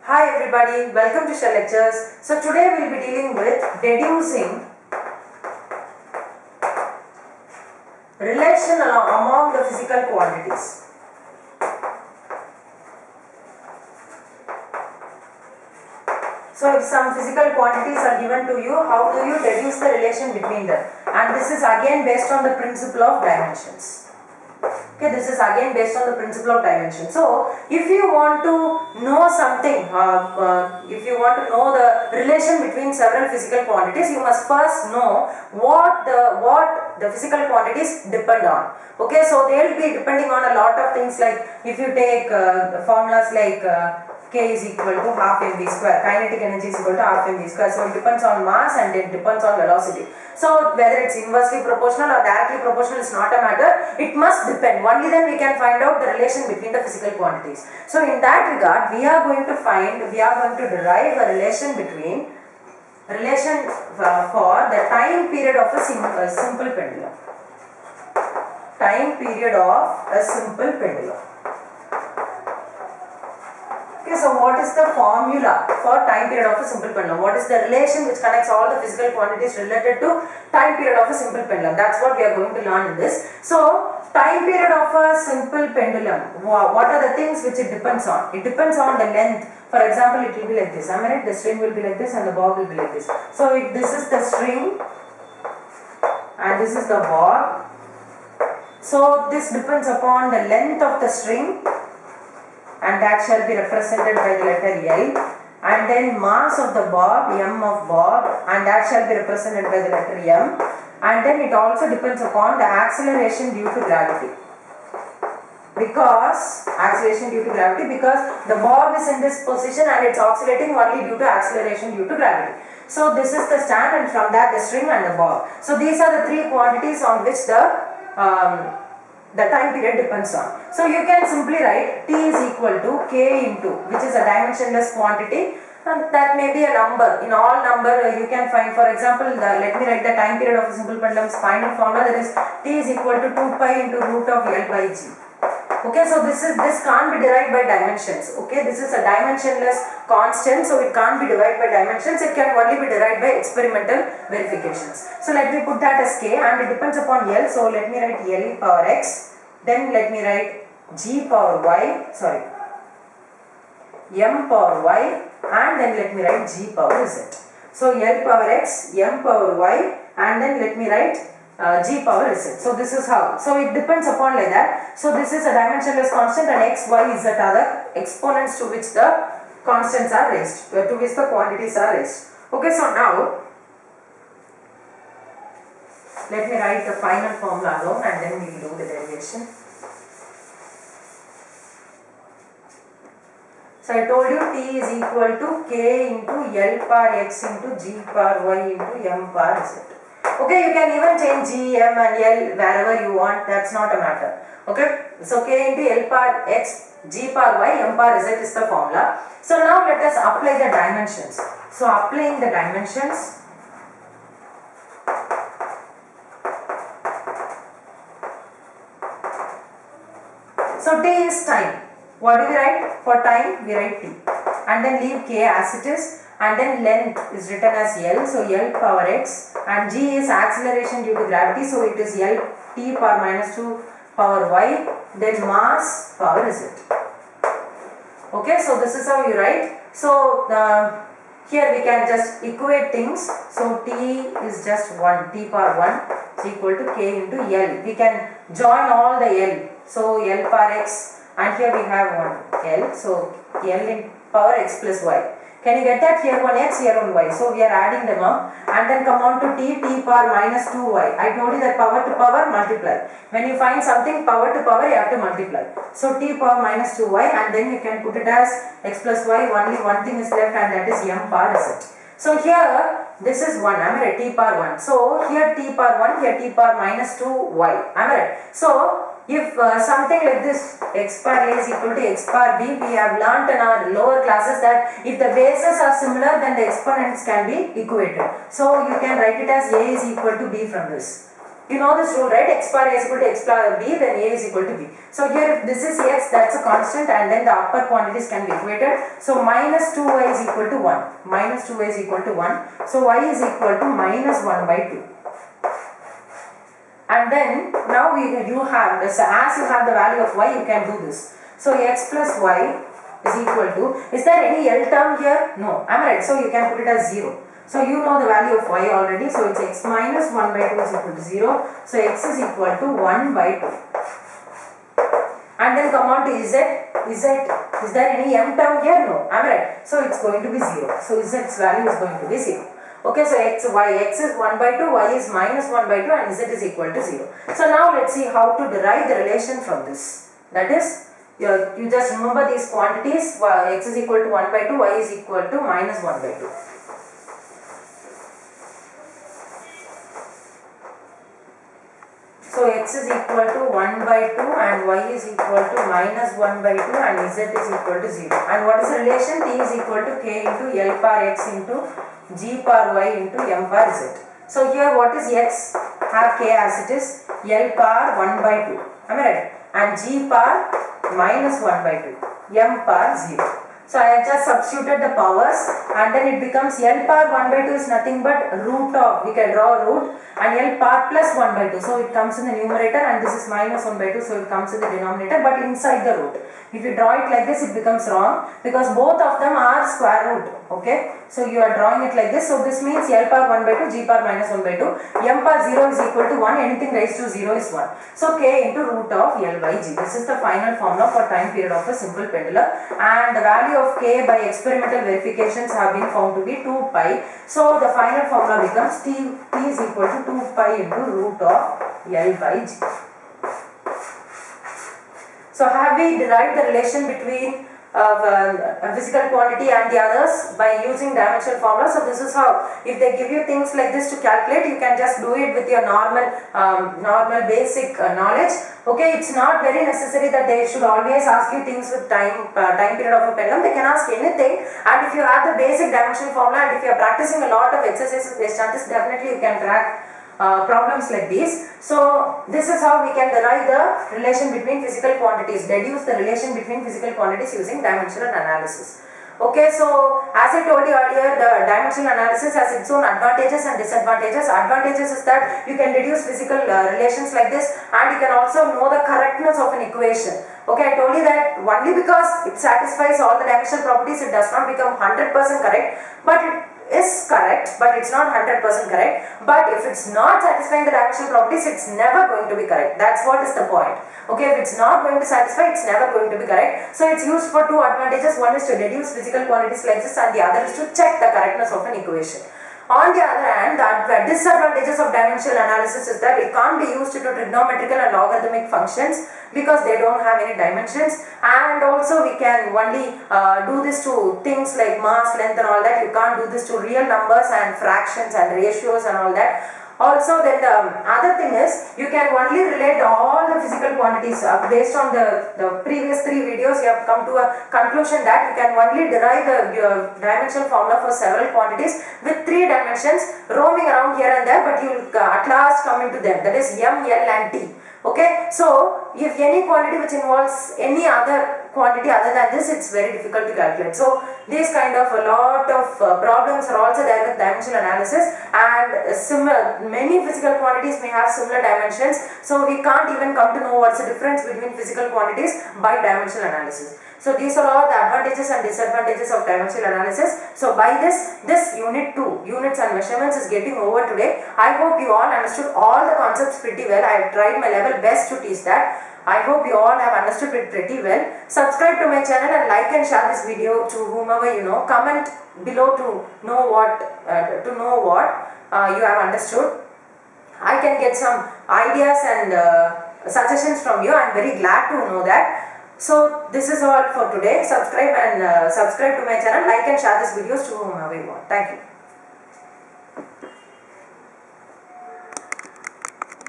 Hi everybody, welcome to Shell Lectures. So today we will be dealing with deducing relation among the physical quantities. So if some physical quantities are given to you, how do you deduce the relation between them? And this is again based on the principle of dimensions. Okay, this is again based on the principle of dimension. So, if you want to know something, if you want to know the relation between several physical quantities, you must first know what the physical quantities depend on. Okay, so they will be depending on a lot of things, like if you take formulas like K is equal to half mv square, kinetic energy is equal to half mv square. So it depends on mass and it depends on velocity. So whether it's inversely proportional or directly proportional is not a matter. It must depend. Only then we can find out the relation between the physical quantities. So in that regard, we are going to derive a relation for the time period of a simple pendulum. Time period of a simple pendulum. Okay, so what is the formula for time period of a simple pendulum? What is the relation which connects all the physical quantities related to time period of a simple pendulum? That's what we are going to learn in this. So, time period of a simple pendulum, what are the things which it depends on? It depends on the length. For example, it will be like this. The string will be like this and the bob will be like this. So, if this is the string and this is the bob. So, this depends upon the length of the string, and that shall be represented by the letter L, and then mass of the bob, m of bob, and that shall be represented by the letter M, and then it also depends upon the acceleration due to gravity. Because the bob is in this position and it's oscillating only due to acceleration due to gravity. So this is the stand, and from that the string and the bob. So these are the three quantities on which the time period depends on. So you can simply write T is equal to K into, which is a dimensionless quantity, and that may be a number. In all number you can find, for example, let me write the time period of a simple pendulum's final formula, that is T is equal to 2 pi into root of L by G. Okay, so this can't be derived by dimensions. Okay, this is a dimensionless constant, so it can't be derived by dimensions. It can only be derived by experimental verifications. So let me put that as K, and it depends upon L. So let me write L power X. Then let me write G power Y. M power Y, and then let me write G power Z. So L power X, M power Y, and then let me write G power Z. So this is how. So it depends upon like that. So this is a dimensionless constant, and X, Y, Z are the exponents to which the constants are raised, to which the quantities are raised. Okay, so now let me write the final formula alone, and then we will do the derivation. So I told you T is equal to K into L power X into G power Y into M power Z. Okay, you can even change G, M and L wherever you want, that's not a matter. Okay, so K into L power X, G power Y, M power Z is the formula. So now let us apply the dimensions. So applying the dimensions, so T is time. What do we write? For time, we write T. And then leave K as it is. And then length is written as L. So L power X. And G is acceleration due to gravity. So it is L T power minus 2 power Y. Then mass power Z. Okay, so this is how you write. So here we can just equate things. So T is just 1. T power 1 is equal to K into L. We can join all the L. So L power X. And here we have one L, so L in power X plus Y. Can you get that? Here one X, here one Y. So we are adding them up, and then come on to T power minus 2Y. I told you that power to power multiply. When you find something power to power, you have to multiply. So T power minus 2Y, and then you can put it as X plus Y. Only one thing is left, and that is M power Z. So here this is 1, am I right? T power 1. So here T power 1, here T power minus 2Y, am I right? So if something like this, X power A is equal to X power B, we have learnt in our lower classes that if the bases are similar, then the exponents can be equated. So you can write it as A is equal to B from this. You know this rule, right? X bar A is equal to X bar B, then A is equal to B. So here if this is X, that's a constant, and then the upper quantities can be equated. So minus 2y is equal to 1. Minus 2y is equal to 1. So y is equal to minus 1 by 2. And then now you have this, as you have the value of y, you can do this. So x plus y is equal to, is there any L term here? No, am I right? So you can put it as 0. So you know the value of y already, so it's x minus 1 by 2 is equal to 0. So x is equal to 1 by 2. And then come on to z. Is there any m term here? No, am I right? So it's going to be 0. So z's value is going to be 0. Okay, so x is 1 by 2, y is minus 1 by 2, and z is equal to 0. So now let's see how to derive the relation from this. That is, you just remember these quantities, x is equal to 1 by 2, y is equal to minus 1 by 2. So x is equal to 1 by 2 and y is equal to minus 1 by 2 and z is equal to 0. And what is the relation? T is equal to k into L par x into g par y into m par z. So here what is x? Have k as it is, L par 1 by 2. Am I right? And g par minus 1 by 2. M par 0. So I have just substituted the powers and then it becomes L par 1 by 2 is nothing but root of, we can draw a root, and L par plus 1 by 2. So it comes in the numerator and this is minus 1 by 2, so it comes in the denominator but inside the root. If you draw it like this, it becomes wrong because both of them are square root. Okay, so you are drawing it like this. So this means L par 1 by 2, G par minus 1 by 2, M par 0 is equal to 1, anything raised to 0 is 1. So K into root of L by G. This is the final formula for time period of a simple pendulum, and the value of K by experimental verifications have been found to be 2 pi. So the final formula becomes T is equal to 2 pi into root of L by G. So have we derived the relation between a physical quantity and the others by using dimensional formula? So this is how, if they give you things like this to calculate, you can just do it with your normal basic knowledge. Okay, it's not very necessary that they should always ask you things with time period of a pendulum. They can ask anything, and if you have the basic dimensional formula and if you are practicing a lot of exercises based on this, definitely you can crack problems like these. So this is how we can derive the relation between physical quantities, deduce the relation between physical quantities using dimensional analysis. Okay, so as I told you earlier, the dimensional analysis has its own advantages and disadvantages. Advantages is that you can deduce physical relations like this, and you can also know the correctness of an equation. Okay, I told you that only because it satisfies all the dimensional properties, it does not become 100% correct, but it is correct, but it's not 100% correct. But if it's not satisfying the dimensional properties, it's never going to be correct. That's what is the point. Okay, if it's not going to satisfy, it's never going to be correct. So it's used for two advantages. One is to deduce physical quantities like this, and the other is to check the correctness of an equation. On the other hand, the disadvantages of dimensional analysis is that it can't be used to trigonometrical and logarithmic functions because they don't have any dimensions, and also we can only do this to things like mass, length and all that. You can't do this to real numbers and fractions and ratios and all that. Also, then the other thing is, you can only relate all the physical quantities based on the previous 3 videos. You have come to a conclusion that you can only derive the dimensional formula for several quantities with 3 dimensions roaming around here and there, but you will at last come into them, that is M, L and T. Okay, so if any quantity which involves any other quantity other than this, it's very difficult to calculate. So these kind of a lot of problems are also there with dimensional analysis, and many physical quantities may have similar dimensions, so we can't even come to know what's the difference between physical quantities by dimensional analysis. So these are all the advantages and disadvantages of dimensional analysis. So by this unit 2, units and measurements, is getting over today. I hope you all understood all the concepts pretty well. I have tried my level best to teach that. I hope you all have understood it pretty well. Subscribe to my channel and like and share this video to whomever you know. Comment below to know what you have understood. I can get some ideas and suggestions from you. I am very glad to know that. So this is all for today. Subscribe to my channel, like and share these videos to whomever you want. Thank you.